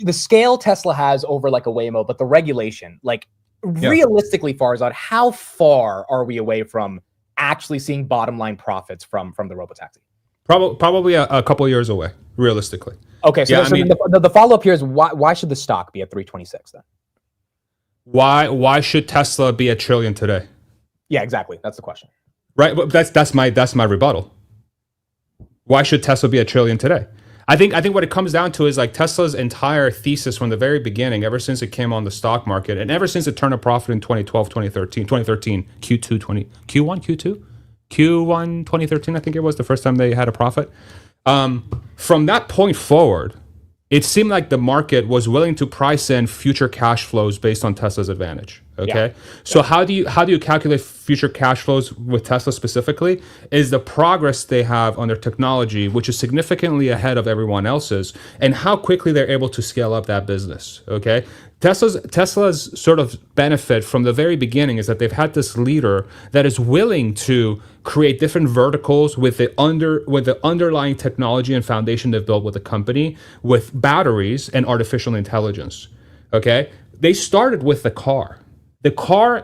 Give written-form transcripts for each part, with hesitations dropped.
the scale Tesla has over like a Waymo, but the regulation, like realistically, Farzad, how far are we away from actually seeing bottom line profits from the robotaxi? Probably a couple years away, realistically. Okay, so, the follow up here is why should the stock be at 326 then? Why should Tesla be $1 trillion today? Yeah, exactly. That's the question. Right, but that's my rebuttal. Why should Tesla be $1 trillion today? I think what it comes down to is like Tesla's entire thesis from the very beginning, ever since it came on the stock market, and ever since it turned a profit in 2012, 2013, Q1 2013, I think it was the first time they had a profit. From that point forward, it seemed like the market was willing to price in future cash flows based on Tesla's advantage. Okay. So how do you calculate future cash flows with Tesla specifically? Is the progress they have on their technology, which is significantly ahead of everyone else's, and how quickly they're able to scale up that business. Okay. Tesla's sort of benefit from the very beginning is that they've had this leader that is willing to create different verticals with the underlying technology and foundation they've built with the company, with batteries and artificial intelligence. Okay, they started with the car. The car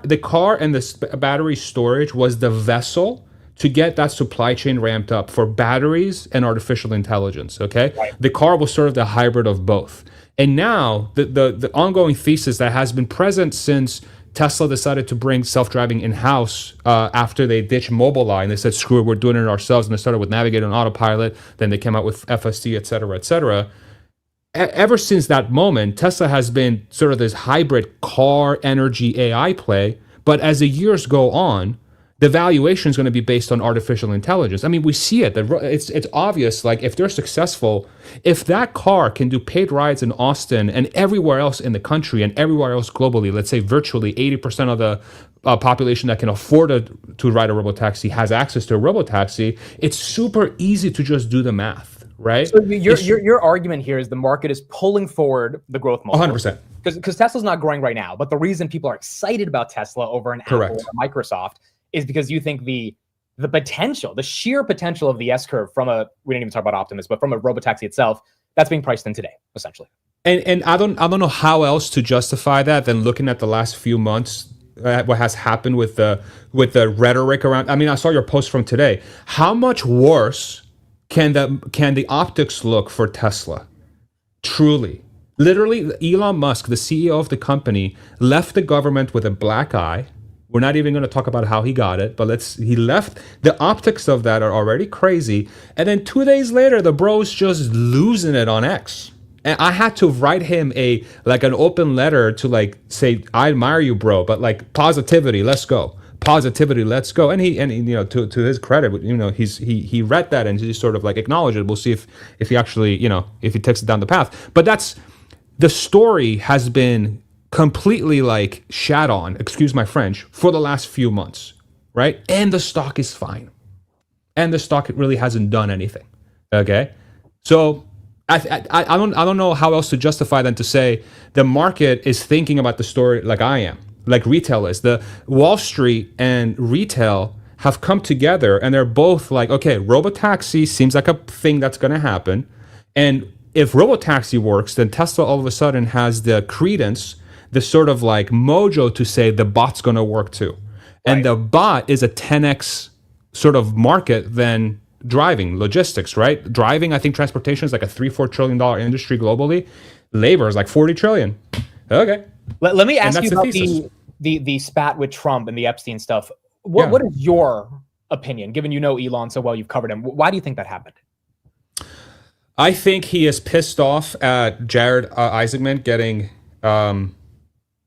and the battery storage was the vessel to get that supply chain ramped up for batteries and artificial intelligence. Okay, the car was sort of the hybrid of both. And now the ongoing thesis that has been present since Tesla decided to bring self-driving in-house after they ditched Mobileye and they said, screw it, we're doing it ourselves. And they started with Navigate and Autopilot. Then they came out with FSD, et cetera, et cetera. Ever since that moment, Tesla has been sort of this hybrid car energy AI play. But as the years go on, the valuation is going to be based on artificial intelligence. I mean, we see it. It's obvious. Like, if they're successful, if that car can do paid rides in Austin and everywhere else in the country and everywhere else globally, let's say virtually 80% of the population that can afford to ride a robotaxi has access to a robotaxi, it's super easy to just do the math. Right. So your argument here is the market is pulling forward the growth multiple. 100%. Because Tesla's not growing right now, but the reason people are excited about Tesla over an Apple or Microsoft is because you think the potential, the sheer potential of the S-curve from we didn't even talk about Optimus, but from a robotaxi itself, that's being priced in today, essentially. And I don't know how else to justify that than looking at the last few months, what has happened with the rhetoric around. I mean, I saw your post from today. How much worse can the optics look for Tesla? Truly. Literally, Elon Musk, the CEO of the company, left the government with a black eye. We're not even going to talk about how he got it, but he left. The optics of that are already crazy. And then 2 days later, the bro's just losing it on X. And I had to write him an open letter to say, I admire you, bro, but positivity, let's go. Positivity, let's go. And he to his credit, he read that and he sort of acknowledged it. We'll see if he actually, if he takes it down the path. But the story has been completely shat on, excuse my French, for the last few months, right? And the stock is fine. And the stock really hasn't done anything. Okay? So I don't know how else to justify than to say the market is thinking about the story like I am, like retail is. The Wall Street and retail have come together and they're both okay, robotaxi seems like a thing that's going to happen. And if robotaxi works, then Tesla all of a sudden has the credence, the sort of mojo to say the bot's going to work too. Right. And the bot is a 10x sort of market than driving, logistics, right? Driving, I think transportation is a $3-4 trillion industry globally. Labor is 40 trillion. Okay. Let me ask you about the spat with Trump and the Epstein stuff. What is your opinion, given you know Elon so well, you've covered him? Why do you think that happened? I think he is pissed off at Jared Isaacman getting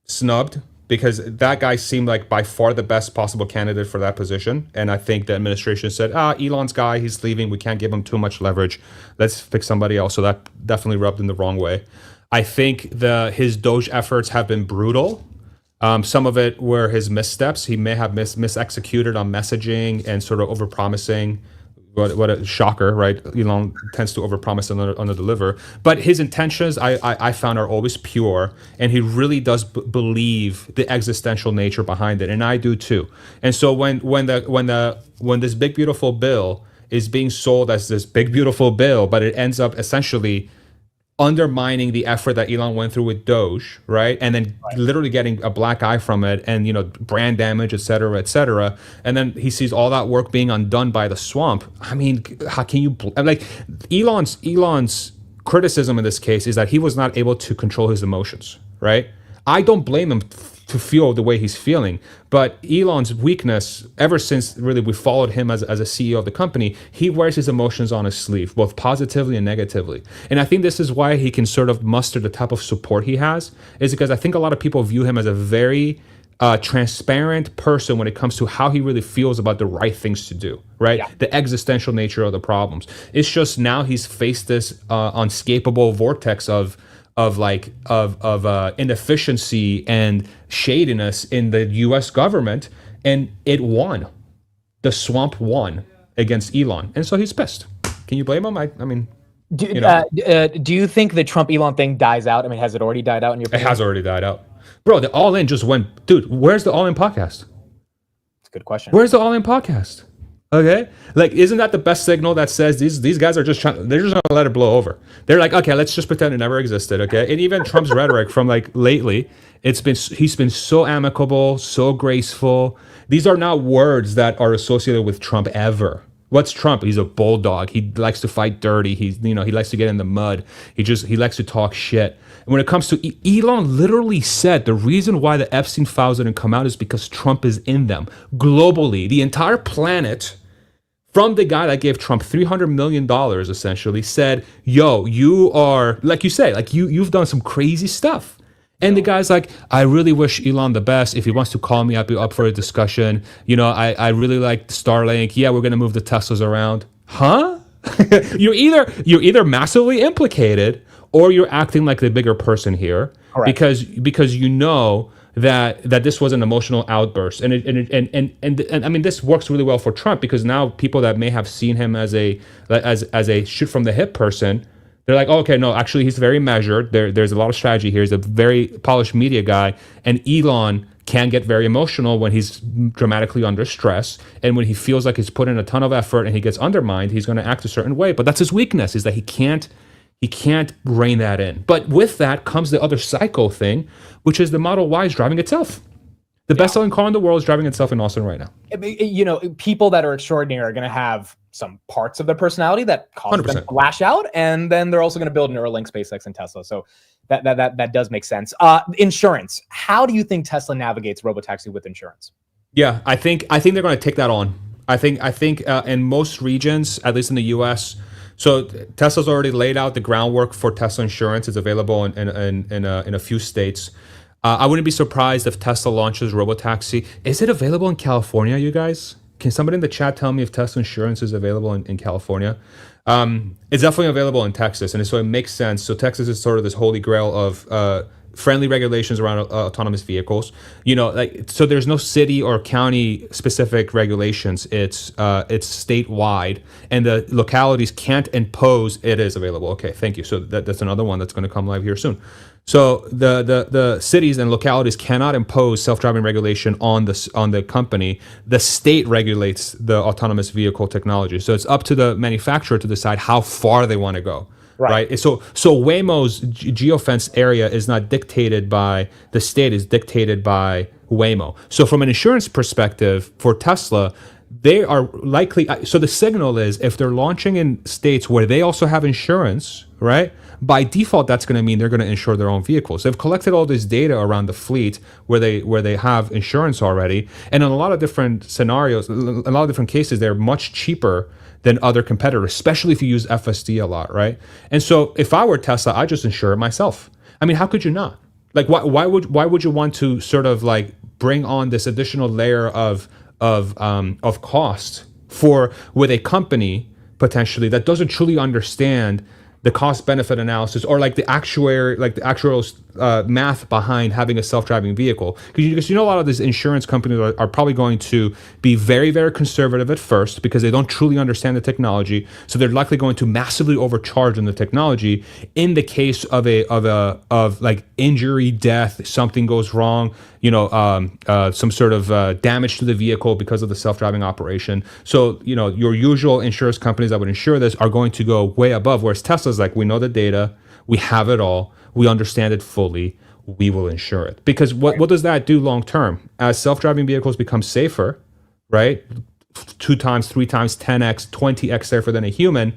snubbed because that guy seemed like by far the best possible candidate for that position. And I think the administration said, Elon's guy, he's leaving. We can't give him too much leverage. Let's pick somebody else. So that definitely rubbed in the wrong way. I think his Doge efforts have been brutal. Some of it were his missteps. He may have misexecuted on messaging and sort of overpromising. What a shocker, right? Elon tends to overpromise and underdeliver. But his intentions, I found, are always pure, and he really does believe the existential nature behind it, and I do too. And so when this big beautiful bill is being sold as this big beautiful bill, but it ends up essentially undermining the effort that Elon went through with Doge, right? And then literally getting a black eye from it, and brand damage, et cetera, and then he sees all that work being undone by the swamp. I mean, how can you like Elon's criticism in this case is that he was not able to control his emotions, right? I don't blame him to feel the way he's feeling, but Elon's weakness, ever since really we followed him as a CEO of the company, he wears his emotions on his sleeve, both positively and negatively. And I think this is why he can sort of muster the type of support he has, is because I think a lot of people view him as a very transparent person when it comes to how he really feels about the right things to do, right? Yeah. The existential nature of the problems. It's just now he's faced this unescapable vortex of inefficiency and shadiness in the U.S. government, and it won. The swamp won against Elon, and so he's pissed. Can you blame him? I mean, do you think the Trump-Elon thing dies out? I mean, has it already died out in your opinion? It has already died out. Bro, the All In just went, dude, where's the All In podcast? That's a good question. Where's the All In podcast? Okay, like, isn't that the best signal that says these guys are just they're just gonna let it blow over? They're like, okay, let's just pretend it never existed. Okay, and even Trump's rhetoric from like lately, he's been so amicable, so graceful. These are not words that are associated with Trump ever. What's Trump? He's a bulldog. He likes to fight dirty. He likes to get in the mud. He likes to talk shit. And when it comes to Elon, literally said the reason why the Epstein files didn't come out is because Trump is in them globally. The entire planet, from the guy that gave Trump $300 million, essentially said, yo, you are, like you say, like you've done some crazy stuff. And the guy's like, I really wish Elon the best. If he wants to call me, I'd be up for a discussion. I really like Starlink. Yeah, we're going to move the Teslas around. Huh? You're either massively implicated or you're acting like the bigger person here. Correct. Because you know that this was an emotional outburst, and I mean, this works really well for Trump, because now people that may have seen him as a shoot from the hip person, they're like, oh, okay, no, actually he's very measured. There's a lot of strategy here. He's a very polished media guy, and Elon can get very emotional when he's dramatically under stress, and when he feels like he's put in a ton of effort and he gets undermined, he's going to act a certain way. But that's his weakness, is that he can't rein that in. But with that comes the other psycho thing, which is the Model Y is driving itself. The best-selling car in the world is driving itself in Austin right now. People that are extraordinary are going to have some parts of their personality that cause 100%. Them to lash out, and then they're also going to build Neuralink, SpaceX, and Tesla. So that does make sense. Insurance. How do you think Tesla navigates robotaxi with insurance? Yeah, I think they're going to take that on. I think in most regions, at least in the U.S., so Tesla's already laid out the groundwork for Tesla insurance. It's available in a few states. I wouldn't be surprised if Tesla launches robotaxi. Is it available in California, you guys? Can somebody in the chat tell me if Tesla insurance is available in California? It's definitely available in Texas, and so it makes sense. So Texas is sort of this holy grail of friendly regulations around autonomous vehicles. So there's no city or county specific regulations. It's statewide, and the localities can't impose. It is available. Okay, thank you. So that's another one that's going to come live here soon. So the cities and localities cannot impose self-driving regulation on the company. The state regulates the autonomous vehicle technology. So it's up to the manufacturer to decide how far they want to go. Right. So Waymo's geofence area is not dictated by the state; is dictated by Waymo. So from an insurance perspective, for Tesla, they are likely. So the signal is, if they're launching in states where they also have insurance, right? By default, that's going to mean they're going to insure their own vehicles. They've collected all this data around the fleet where they have insurance already, and in a lot of different scenarios, a lot of different cases, they're much cheaper than other competitors, especially if you use FSD a lot, right? And so if I were Tesla, I'd just insure it myself. I mean, how could you not? Like, why would you want to sort of like bring on this additional layer of cost with a company potentially that doesn't truly understand the cost benefit analysis, or like the actual math behind having a self-driving vehicle? Because a lot of these insurance companies are probably going to be very, very conservative at first, because they don't truly understand the technology. So they're likely going to massively overcharge on the technology in the case of like injury, death, something goes wrong, some sort of damage to the vehicle because of the self-driving operation. So your usual insurance companies that would insure this are going to go way above, whereas Tesla's like, we know the data, We have it all. We understand it fully. We will insure it. Because what does that do long term? As self-driving vehicles become safer, right? 2 times, 3 times, 10x, 20x safer than a human,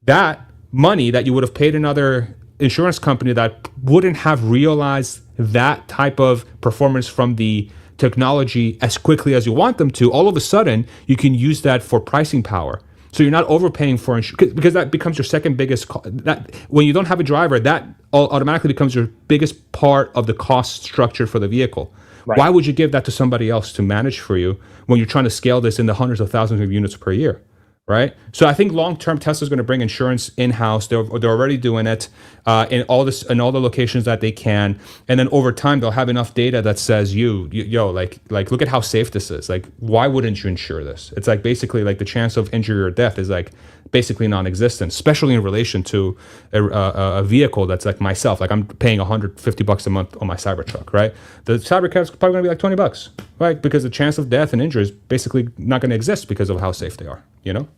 that money that you would have paid another insurance company that wouldn't have realized that type of performance from the technology as quickly as you want them to, all of a sudden you can use that for pricing power. So you're not overpaying for insurance, because that becomes your second biggest that when you don't have a driver, that automatically becomes your biggest part of the cost structure for the vehicle. Right. Why would you give that to somebody else to manage for you when you're trying to scale this in the hundreds of thousands of units per year? Right. So I think long term, Tesla's going to bring insurance in house. They're already doing it in all the locations that they can, and then over time they'll have enough data that says like look at how safe this is. Like, why wouldn't you insure this? It's like basically like the chance of injury or death is like basically non-existent, especially in relation to a vehicle that's like myself. Like I'm paying $150 a month on my Cybertruck, right? The Cybercab's probably going to be like $20, right? Because the chance of death and injury is basically not going to exist because of how safe they are. You know,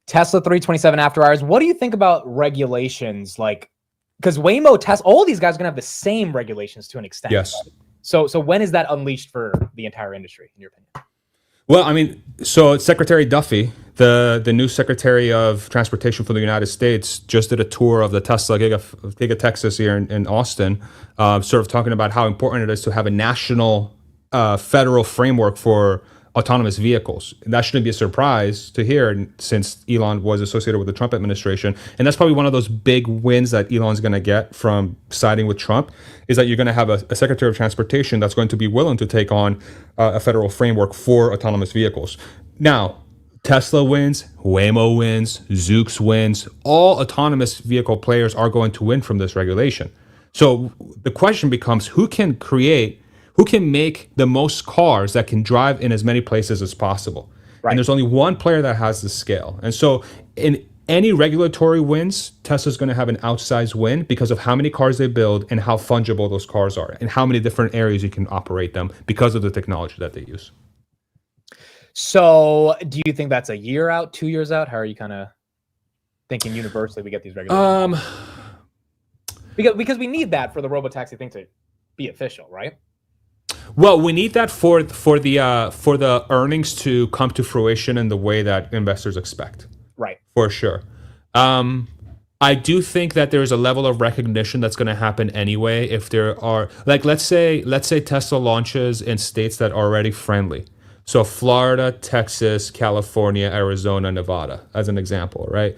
Tesla 327 after hours. What do you think about regulations? Like, because Waymo, Tesla, all these guys are gonna have the same regulations to an extent. Yes. Right? So when is that unleashed for the entire industry, in your opinion? Well, I mean, so Secretary Duffy, the new Secretary of Transportation for the United States, just did a tour of the Tesla Giga Texas here in Austin, sort of talking about how important it is to have a national federal framework for autonomous vehicles. That shouldn't be a surprise to hear, since Elon was associated with the Trump administration. And that's probably one of those big wins that Elon's going to get from siding with Trump, is that you're going to have a Secretary of Transportation that's going to be willing to take on a federal framework for autonomous vehicles. Now, Tesla wins, Waymo wins, Zoox wins. All autonomous vehicle players are going to win from this regulation. So the question becomes, who can make the most cars that can drive in as many places as possible? Right. And there's only one player that has the scale. And so in any regulatory wins, Tesla's going to have an outsized win because of how many cars they build and how fungible those cars are and how many different areas you can operate them because of the technology that they use. So do you think that's a year out, 2 years out? How are you kind of thinking universally we get these regulations? Because we need that for the robotaxi thing to be official, right? Well, we need that for the earnings to come to fruition in the way that investors expect. Right. For sure. I do think that there's a level of recognition that's going to happen anyway if there are, like, let's say Tesla launches in states that are already friendly. So Florida, Texas, California, Arizona, Nevada, as an example, right?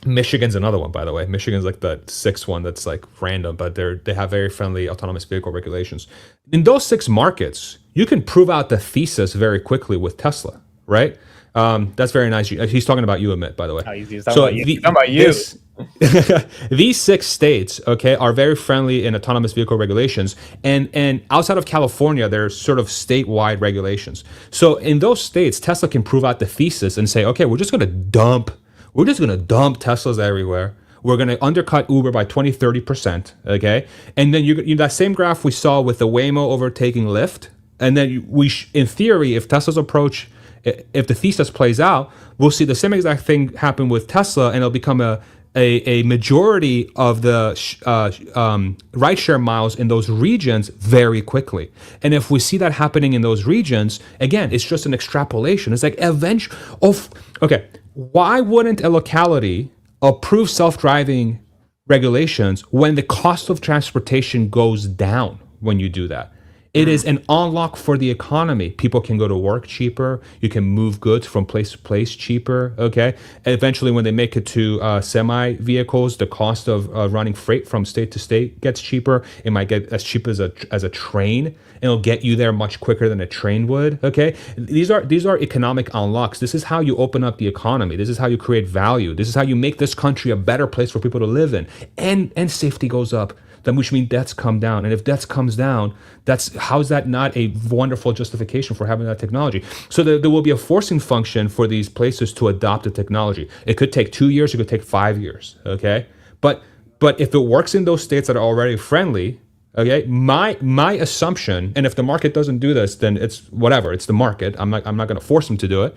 Michigan's another one, by the way. Michigan's like the sixth one that's like random, but they have very friendly autonomous vehicle regulations. In those 6 markets, you can prove out the thesis very quickly with Tesla, right? That's very nice. He's talking about you, Amit, by the way. Oh, he's talking about you. These 6 states, okay, are very friendly in autonomous vehicle regulations, and outside of California, there's sort of statewide regulations. So in those states, Tesla can prove out the thesis and say, okay, we're just going to dump Teslas everywhere. We're going to undercut Uber by 20-30%, okay? And then you that same graph we saw with the Waymo overtaking Lyft, and then in theory, if Tesla's approach, if the thesis plays out, we'll see the same exact thing happen with Tesla, and it'll become a majority of the rideshare miles in those regions very quickly. And if we see that happening in those regions, again, it's just an extrapolation. It's like okay, why wouldn't a locality approve self-driving regulations when the cost of transportation goes down when you do that? It is an unlock for the economy. People can go to work cheaper. You can move goods from place to place cheaper, okay? And eventually, when they make it to semi-vehicles, the cost of running freight from state to state gets cheaper. It might get as cheap as a train, and it'll get you there much quicker than a train would, okay? These are economic unlocks. This is how you open up the economy. This is how you create value. This is how you make this country a better place for people to live in. And safety goes up. Then which means deaths come down. And if deaths comes down, how's that not a wonderful justification for having that technology? So there will be a forcing function for these places to adopt the technology. It could take 2 years, it could take 5 years, okay? But if it works in those states that are already friendly, okay, my assumption, and if the market doesn't do this, then it's whatever, it's the market. I'm not going to force them to do it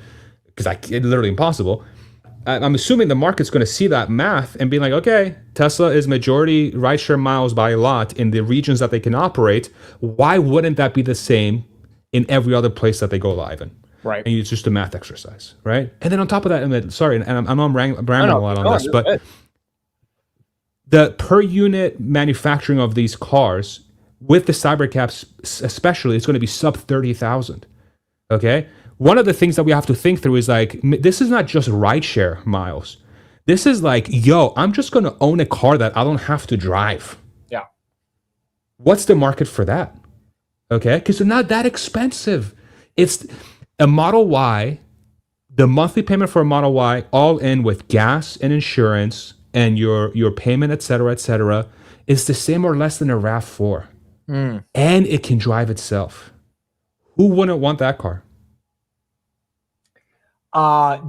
because it's literally impossible. I'm assuming the market's going to see that math and be like, okay, Tesla is majority rideshare miles by a lot in the regions that they can operate. Why wouldn't that be the same in every other place that they go live in? Right. And it's just a math exercise, right? And then on top of that, I'm rambling a lot on this, but the per unit manufacturing of these cars with the cybercaps especially, it's going to be sub 30,000. Okay. One of the things that we have to think through is like, this is not just rideshare miles. This is like, yo, I'm just going to own a car that I don't have to drive. Yeah. What's the market for that? Okay. Because they're not that expensive. It's a Model Y, the monthly payment for a Model Y, all in with gas and insurance and your payment, et cetera, is the same or less than a RAV4. And it can drive itself. Who wouldn't want that car?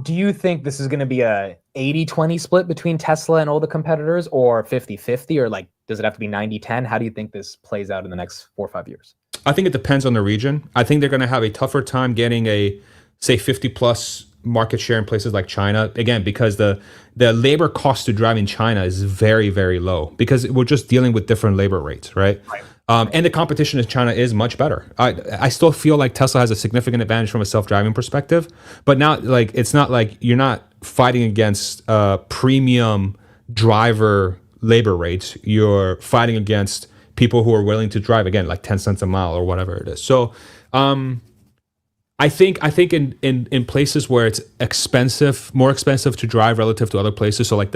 Do you think this is going to be a 80-20 split between Tesla and all the competitors, or 50-50, or like, does it have to be 90-10? How do you think this plays out in the next 4 or 5 years? I think it depends on the region. I think they're going to have a tougher time getting a, say, 50 plus market share in places like China. Again, because the labor cost to drive in China is very, very low because we're just dealing with different labor rates, right? And the competition in China is much better. I still feel like Tesla has a significant advantage from a self-driving perspective, but now like it's not like you're not fighting against premium driver labor rates. You're fighting against people who are willing to drive, again, like 10 cents a mile or whatever it is. So I think in places where it's expensive, more expensive to drive relative to other places, so like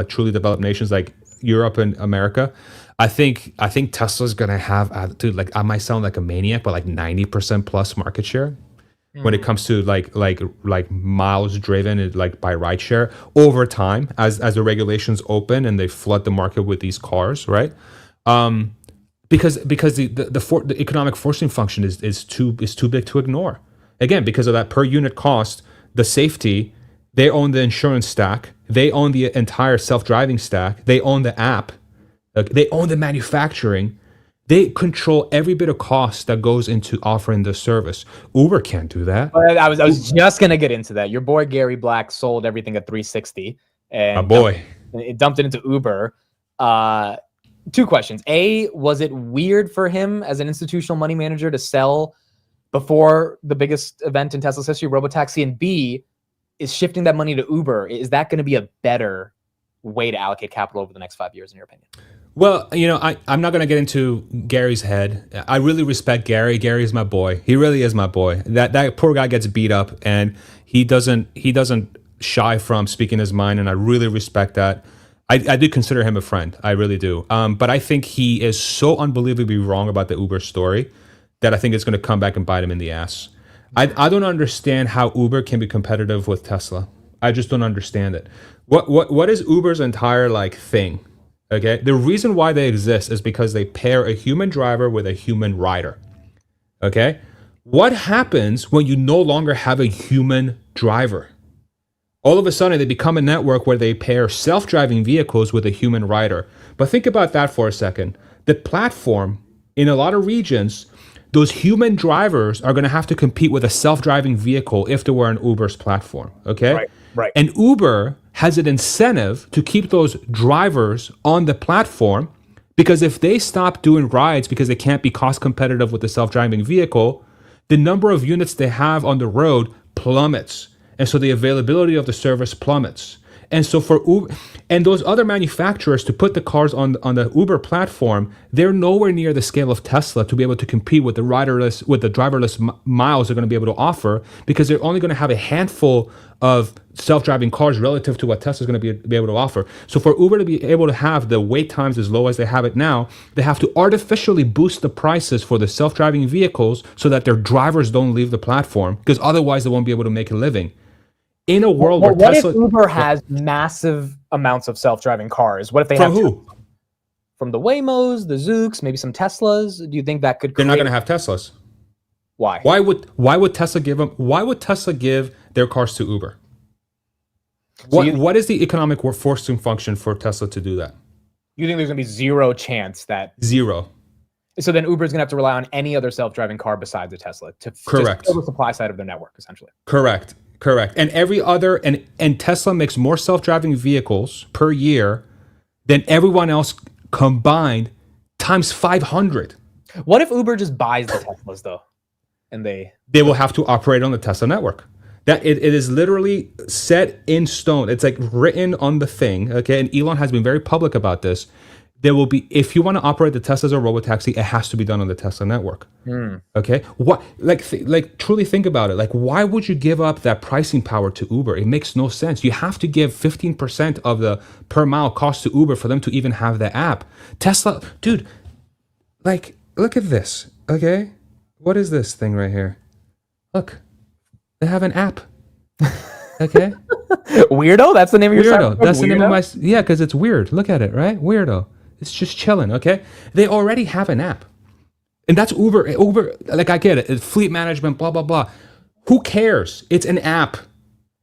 truly developed nations like Europe and America, I think Tesla's gonna have, dude, like I might sound like a maniac, but like 90% plus market share when it comes to like miles driven, like by rideshare over time as the regulations open and they flood the market with these cars, right? Because the economic forcing function is too big to ignore. Again, because of that per unit cost, the safety, they own the insurance stack, they own the entire self-driving stack, they own the app, they own the manufacturing, they control every bit of cost that goes into offering the service. Uber can't do that. I was just gonna get into that. Your boy Gary Black sold everything at 360, and dumped it into Uber. 2 questions. A, was it weird for him as an institutional money manager to sell before the biggest event in Tesla's history, Robotaxi? And B, is shifting that money to Uber, is that going to be a better way to allocate capital over the next 5 years, in your opinion? Well, I'm not going to get into Gary's head. I really respect Gary. Gary is my boy. He really is my boy. That poor guy gets beat up, and he doesn't shy from speaking his mind, and I really respect that. I do consider him a friend. I really do. But I think he is so unbelievably wrong about the Uber story that I think it's going to come back and bite him in the ass. I don't understand how Uber can be competitive with Tesla. I just don't understand it. What is Uber's entire like thing? Okay, the reason why they exist is because they pair a human driver with a human rider. Okay, what happens when you no longer have a human driver? All of a sudden, they become a network where they pair self-driving vehicles with a human rider. But think about that for a second. The platform in a lot of regions, those human drivers are going to have to compete with a self-driving vehicle if they were on Uber's platform, okay? Right. And Uber has an incentive to keep those drivers on the platform, because if they stop doing rides because they can't be cost competitive with the self-driving vehicle, the number of units they have on the road plummets. And so the availability of the service plummets. And so for Uber and those other manufacturers to put the cars on the Uber platform, they're nowhere near the scale of Tesla to be able to compete with the driverless miles they're going to be able to offer, because they're only going to have a handful of self-driving cars relative to what Tesla's going to be able to offer. So for Uber to be able to have the wait times as low as they have it now, they have to artificially boost the prices for the self-driving vehicles so that their drivers don't leave the platform, because otherwise they won't be able to make a living. In a world where Tesla... What if Uber has massive amounts of self-driving cars? What if they have... From who? From the Waymos, the Zooks, maybe some Teslas? Do you think that could... They're not going to have Teslas. Why? Why would Tesla give them... Why would Tesla give their cars to Uber? What is the economic forcing function for Tesla to do that? You think there's going to be zero chance that... Zero. So then Uber's going to have to rely on any other self-driving car besides a Tesla to Correct. fill the supply side of their network, essentially. Correct. Correct. And every other and Tesla makes more self-driving vehicles per year than everyone else combined times 500. What if Uber just buys the Teslas though? And they will have to operate on the Tesla network. That it is literally set in stone. It's like written on the thing. Okay. And Elon has been very public about this. There will be, if you want to operate the Tesla as a robotaxi, it has to be done on the Tesla network. Okay. What, like truly think about it. Like, why would you give up that pricing power to Uber? It makes no sense. You have to give 15% of the per mile cost to Uber for them to even have the app. Tesla, dude, like, look at this. Okay. What is this thing right here? Look, they have an app. Okay. Weirdo? That's the name of your Weirdo. That's the name of my, yeah, because it's weird. Look at it, right? Weirdo. It's just chilling, okay? They already have an app. And that's Uber. Uber, like I get it. It's fleet management, blah, blah, blah. Who cares? It's an app.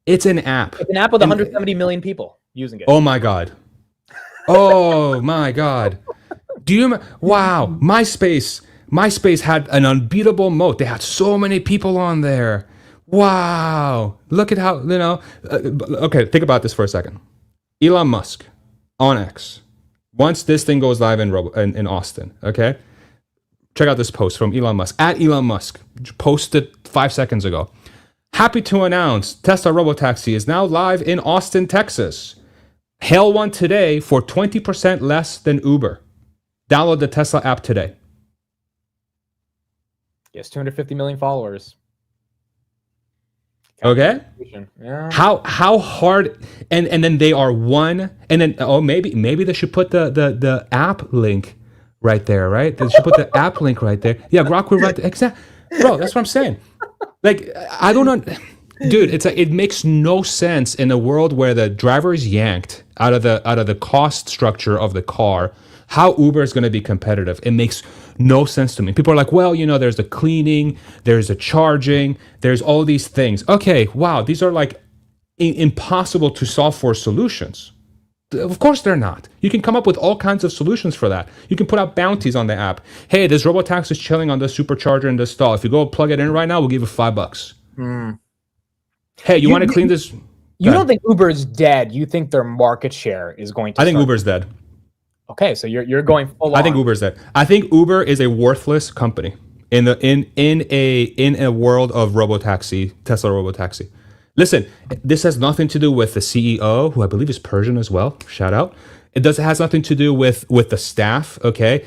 It's an app. It's an app with 170 million people using it. Oh my God. Oh my God. Do you remember? Wow. MySpace had an unbeatable moat. They had so many people on there. Wow. Look at how, okay, think about this for a second. Elon Musk on X. Once this thing goes live in Austin, okay? Check out this post from Elon Musk. At Elon Musk, posted 5 seconds ago. Happy to announce Tesla Robotaxi is now live in Austin, Texas. Hail one today for 20% less than Uber. Download the Tesla app today. Yes, 250 million followers. Okay. Yeah. How hard and then they are one and then maybe they should put the app link right there, right? They should put the app link right there. Yeah, Rockwood right there. Exactly. Bro, that's what I'm saying. Like I don't know, dude, it's like it makes no sense in a world where the driver is yanked out of the cost structure of the car. How Uber is going to be competitive? It makes no sense to me. People are like, well, there's the cleaning, there's the charging, there's all these things. Okay, wow, these are like impossible to solve for solutions. Of course they're not. You can come up with all kinds of solutions for that. You can put out bounties on the app. Hey, this Robotaxi is chilling on the supercharger in the stall. If you go plug it in right now, we'll give you $5. Hey, you want to clean this? You don't think Uber is dead? You think their market share is going to? I think Uber's dead. Okay, so you're going full on. I think Uber's dead. I think Uber is a worthless company in a world of robotaxi, Tesla robotaxi. Listen, this has nothing to do with the CEO, who I believe is Persian as well. Shout out. It has nothing to do with the staff. Okay,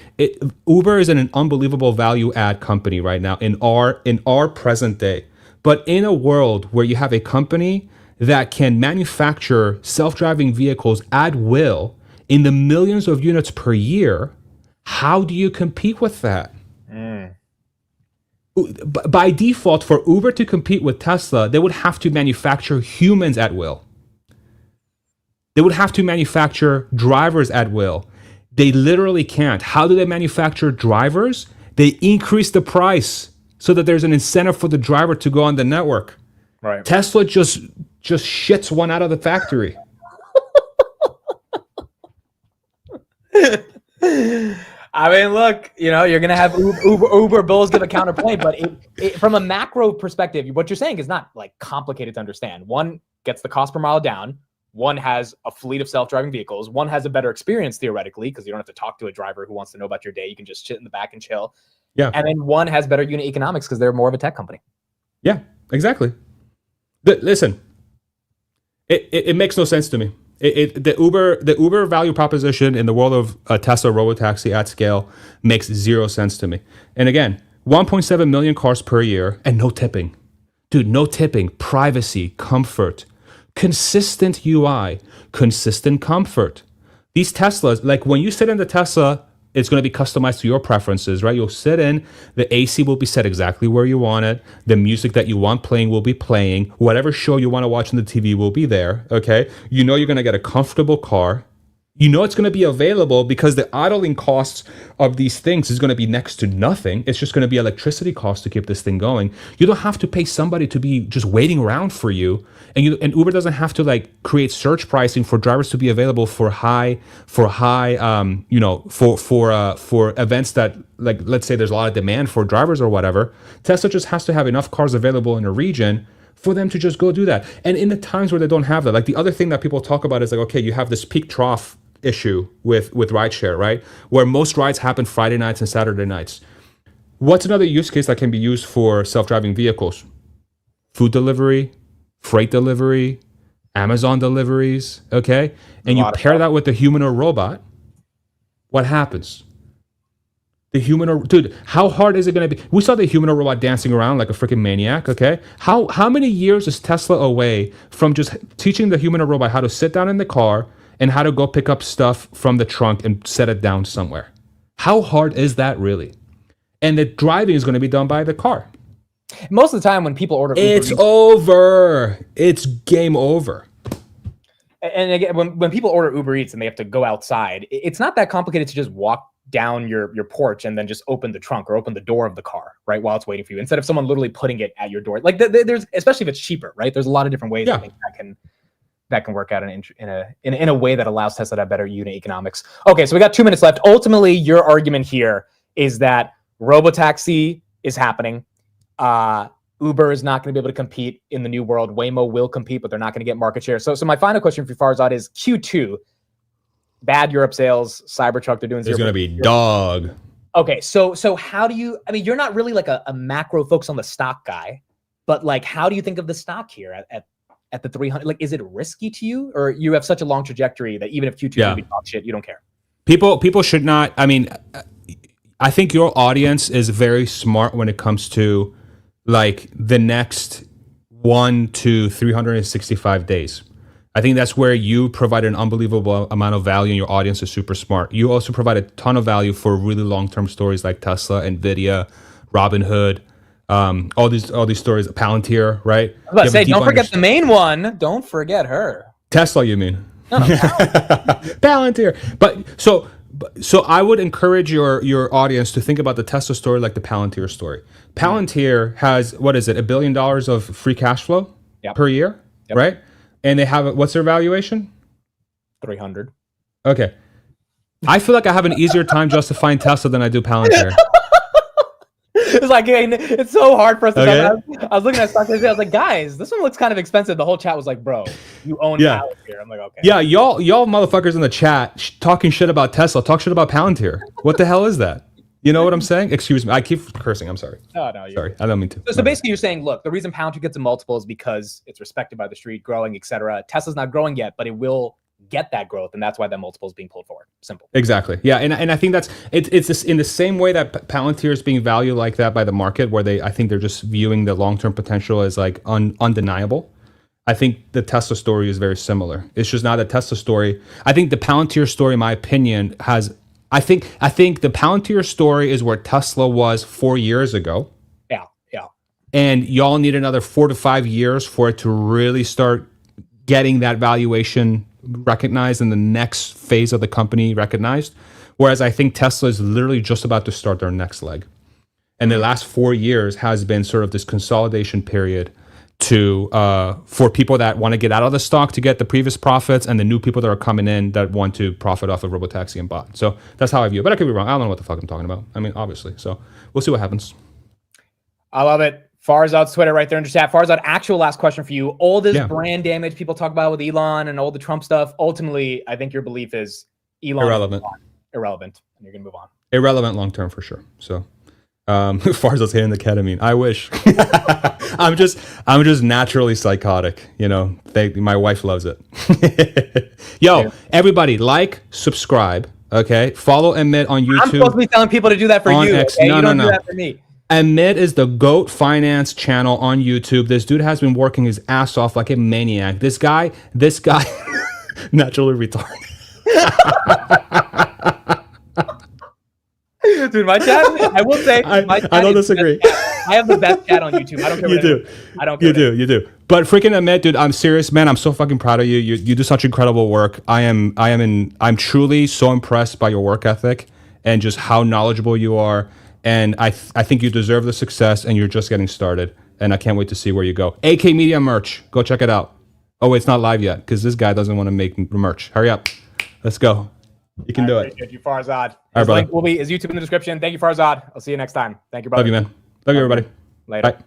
Uber is an unbelievable value add company right now in our present day. But in a world where you have a company that can manufacture self-driving vehicles at will in the millions of units per year, how do you compete with that? By default, for Uber to compete with Tesla, they would have to manufacture humans at will. They would have to manufacture drivers at will. They literally can't. How do they manufacture drivers? They increase the price so that there's an incentive for the driver to go on the network. Right. Tesla just shits one out of the factory. I mean, look, you're going to have Uber bulls give a counterpoint, but from a macro perspective, what you're saying is not like complicated to understand. One gets the cost per mile down. One has a fleet of self-driving vehicles. One has a better experience theoretically because you don't have to talk to a driver who wants to know about your day. You can just sit in the back and chill. Yeah. And then one has better unit economics because they're more of a tech company. Yeah, exactly. But listen, it makes no sense to me. The Uber value proposition in the world of a Tesla robotaxi at scale makes zero sense to me. And again, 1.7 million cars per year and no tipping. Dude, no tipping, privacy, comfort, consistent UI, consistent comfort. These Teslas, like when you sit in the Tesla, it's going to be customized to your preferences, right? You'll sit in, the AC will be set exactly where you want it. The music that you want playing will be playing. Whatever show you want to watch on the TV will be there, okay? You're going to get a comfortable car. It's going to be available because the idling costs of these things is going to be next to nothing. It's just going to be electricity costs to keep this thing going. You don't have to pay somebody to be just waiting around for you. And Uber doesn't have to create surge pricing for drivers to be available for events that, let's say there's a lot of demand for drivers or whatever. Tesla just has to have enough cars available in a region for them to just go do that. And in the times where they don't have that, like the other thing that people talk about is like, okay, you have this peak trough issue with rideshare, right? Where most rides happen Friday nights and Saturday nights. What's another use case that can be used for self-driving vehicles? Food delivery, freight delivery, Amazon deliveries, okay? And you pair that with the human or robot, what happens? The human or dude, how hard is it going to be? We saw the human or robot dancing around like a freaking maniac, okay? How many years is Tesla away from just teaching the human or robot how to sit down in the car and how to go pick up stuff from the trunk and set it down somewhere? How hard is that really? And the driving is going to be done by the car. Most of the time when people order Uber it's over. It's game over. And again, when people order Uber Eats and they have to go outside, it's not that complicated to just walk down your porch and then just open the trunk or open the door of the car, right, while it's waiting for you, instead of someone literally putting it at your door. Like there's, especially if it's cheaper, right? There's a lot of different ways I think that can work out in a way that allows Tesla to have better unit economics. Okay, so we got 2 minutes left. Ultimately, your argument here is that robotaxi is happening. Uber is not going to be able to compete in the new world. Waymo will compete, but they're not going to get market share. So my final question for Farzad is Q2, bad Europe sales, Cybertruck, they're doing 0%. It's going to be dog. Okay, so how do you, I mean, you're not really like a macro focus on the stock guy, but like, how do you think of the stock here at the 300? Like, is it risky to you, or you have such a long trajectory that even if Q2 is going to be dog shit, you don't care? People should not, I mean, I think your audience is very smart when it comes to like the next 1 to 365 days. I think that's where you provide an unbelievable amount of value and your audience is super smart. You also provide a ton of value for really long-term stories like Tesla, Nvidia, Robinhood, all these stories, Palantir, right? I was about to say, don't forget the main one. Don't forget her. Tesla, you mean? No. Palantir. But so I would encourage your audience to think about the Tesla story like the Palantir story. Palantir has, what is it, $1 billion of free cash flow per year, right? And they have, what's their valuation? 300. Okay. I feel like I have an easier time justifying Tesla than I do Palantir. It's like, it's so hard for us to I was looking at stock today. I was like, guys, this one looks kind of expensive. The whole chat was like, bro, you own Palantir. I'm like, okay. Yeah, y'all motherfuckers in the chat talking shit about Tesla, talk shit about Palantir. What the hell is that? You know what I'm saying? Excuse me. I keep cursing. I'm sorry. No. Sorry. I don't mean to. So basically you're saying, look, the reason Palantir gets a multiple is because it's respected by the street, growing, etc. Tesla's not growing yet, but it will get that growth, and that's why that multiple is being pulled forward. Simple. Exactly. Yeah, and I think it's this, in the same way that Palantir is being valued like that by the market, where I think they're just viewing the long-term potential as like undeniable. I think the Tesla story is very similar. It's just not a Tesla story. I think the Palantir story, in my opinion, has. I think the Palantir story is where Tesla was 4 years ago. Yeah. And y'all need another 4 to 5 years for it to really start getting that valuation recognized and the next phase of the company recognized. Whereas I think Tesla is literally just about to start their next leg. And the last 4 years has been sort of this consolidation period for people that want to get out of the stock to get the previous profits, and the new people that are coming in that want to profit off of Robotaxi and bot. So that's how I view it. But I could be wrong. I don't know what the fuck I'm talking about. I mean, obviously. So we'll see what happens. I love it. Farzad's Twitter right there in the chat. Farzad, actual last question for you. All this brand damage people talk about with Elon and all the Trump stuff, ultimately, I think your belief is Elon irrelevant, and you're going to move on. Irrelevant long term for sure. So Farzad's hitting the ketamine. I wish. I'm just naturally psychotic. You know, my wife loves it. Yo, everybody, like, subscribe. Okay, follow Amit on YouTube. I'm supposed to be telling people to do that for you. X. Okay? No, you don't no. do that for me. Amit is the GOAT Finance channel on YouTube. This dude has been working his ass off like a maniac. This guy, naturally retarded. Dude, my chat, I will say, my chat I don't disagree. I have the best chat on YouTube. I don't care. You do. But freaking Amit, dude, I'm serious, man. I'm so fucking proud of you. You do such incredible work. I'm truly so impressed by your work ethic and just how knowledgeable you are. And I think you deserve the success, and you're just getting started. And I can't wait to see where you go. AK Media merch. Go check it out. Oh, wait, it's not live yet because this guy doesn't want to make merch. Hurry up. Let's go. You can do it. Thank you, Farzad. His link will be his YouTube in the description. Thank you, Farzad. I'll see you next time. Thank you, brother. Love you, man. Love you, everybody. Later. Bye.